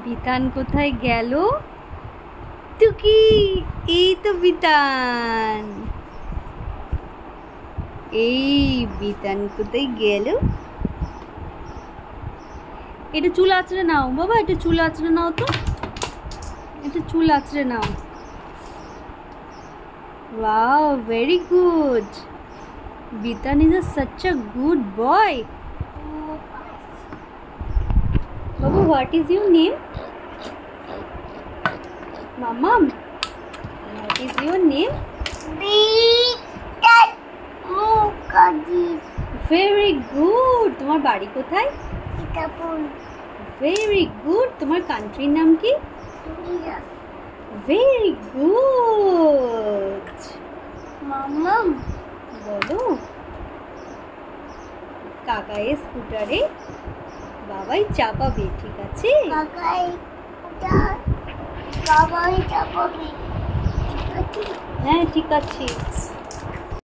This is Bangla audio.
বিতান কোথায় গেল? টুকি, এই তো বিতান। এই বিতান কোথায় গেল? এটা চুল আঁচড়ে নাও বাবা, এটা চুল আঁচড়ে নাও তো, এটা চুল আঁচড়ে নাও। Wow, very good. Bitan is such a good boy. Baba, what is your name? Mamam, what is your name? Bitan Mukherjee. Very good. তোমার বাড়ি কোথায়? Sitapur. Very good. তোমার কান্ট্রির নাম কি? India. Very good. Mamam. বলো। কাকাই স্কুটারে বাবাই চাপাবে, ঠিক আছে? কাকাই স্কুটার বাবাই চাপাবে, ঠিক আছে? হ্যাঁ, ঠিক আছে।